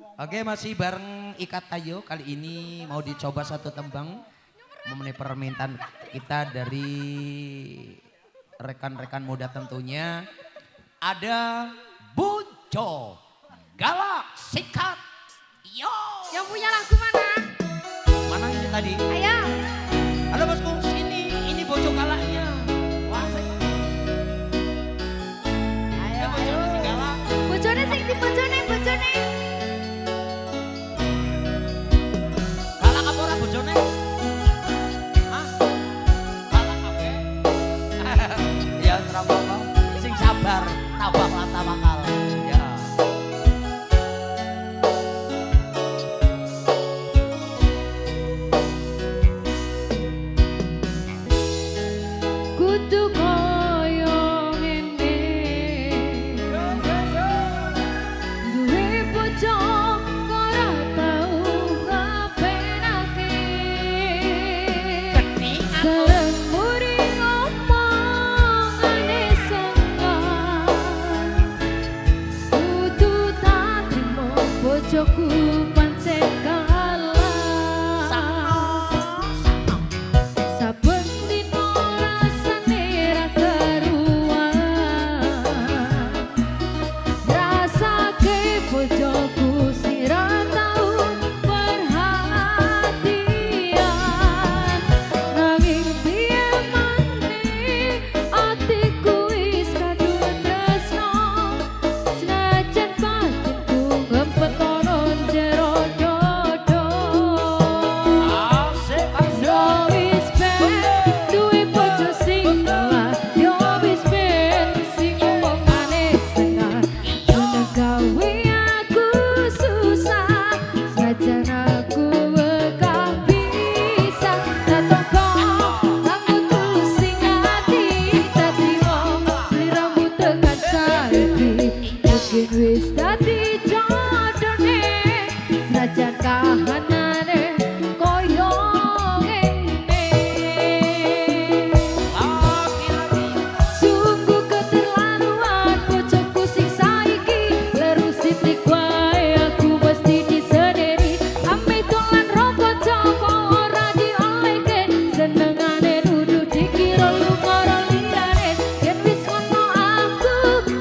Oke, masih bareng Ikat Tayo. Kali ini mau dicoba satu tembang memenuhi permintaan kita dari rekan-rekan muda tentunya. Ada Bojo Galak Sikat. Yo. Yang punya lagu mana? Mana ini tadi? Ayo. Halo bosku, sini. Ini Bojo Galaknya. Wah, Ayo. Bojone si Galak. Bojone sing di bojone. Galak apa ora bojone? Hah? Galak apa? Ya ora apa-apa. Sing sabar, tabah lan tawakal. Ya. Kudu koyo ngene. Duwe bojo ora tau ngapenake. Sareng muri ngomongane seneng. Kudu tak trimo bojoku pancen kalah. Saben dino rasane ra karuan. Rasake bojoku sira tau perhatian. Nanging piye maneh atiku wis kadung tresno. Senajan batinku ngempet ana jero dodo. Asik, Yo asik. wis ben duwe bojo sing telah. Yo wis ben sing omongane sengat. Ngono gawe aku susah. Senajan aku wekah bisa. Datang kok aku sing ati. Dadi wong sliramu tekan saiki. Mungkin wis dadi jodone. Senajan kahanane koyo ngene. Lagi-lagi. Sungguh keterlaluan bojoku sing saiki. Leru sithik wae aku mesti disedeni. Ame dolan rokok Joko ora diolehke. Senengane duduk dikira lumara liyane. Yen wis ngono aku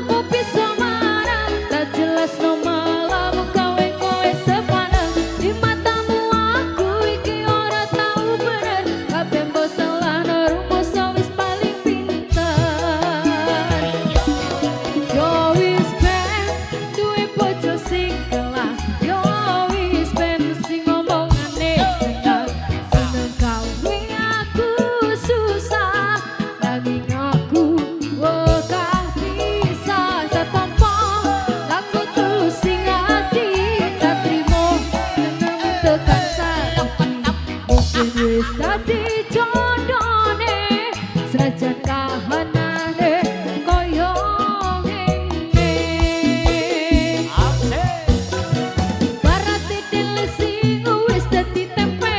kok bisa marah. Tak jelas no malah mukawe kowe sepaneng. Di matamu aku iki ora tau bener. Kabeh mbok salahno rumus wis paling pinter. Yo wis ben duwe bojo sing telah. Yo wis ben sing omongane seneng. Seneng gawe aku susah. Nanging aku wekah bisa tetompo. Laku tulus sing ati tak trimo. Senengmu tekan saiki. Mungkin wis dadi jodone. Senajan kahanane koyo ngene. Asik. Barat titil sing wis dadi tempe.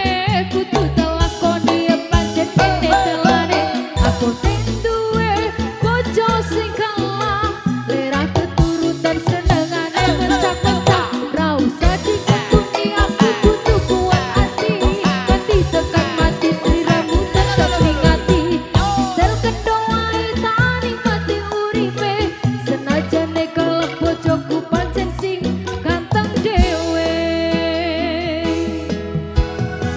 Kudu telakoni pancen kene telane. Aku ning duwe bojo sing kalah. Lera keturutan senengane mencak-mencak. Ra usah diketuni aku kudu kuat ati. Nganti tekan mati sliramu tetep ning ati. Sel kedoa tani mati uripe. Senajan kalah bojoku pancen sing ganteng dhewe.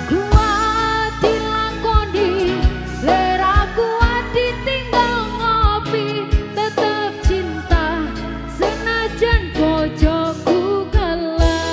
Kuat dilakoni, lera kuat ditinggal ngopi. Tetep cinta senajan bojoku kalah.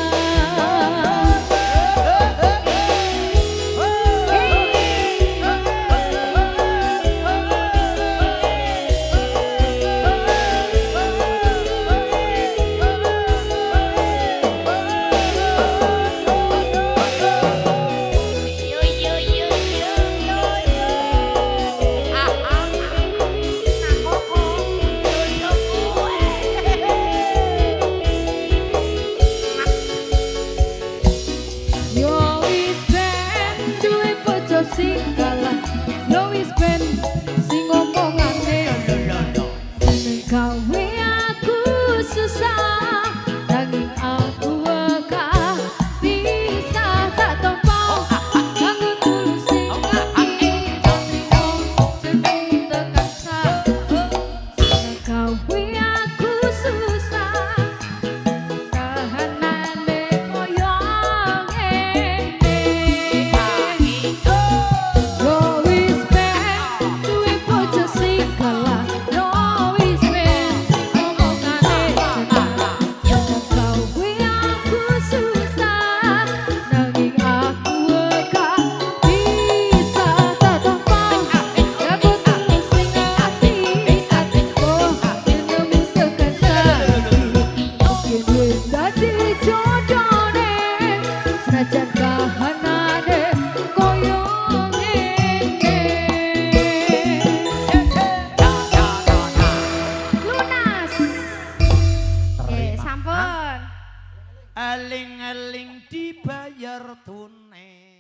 Yo wis ben duwe bojo sing kalah. Yo wis ben sing omongane seneng gawe aku susah. Nanging aku wekah bodone senajan kahanane koyo ngene lunas sampun Eling-eling dibayar tunai.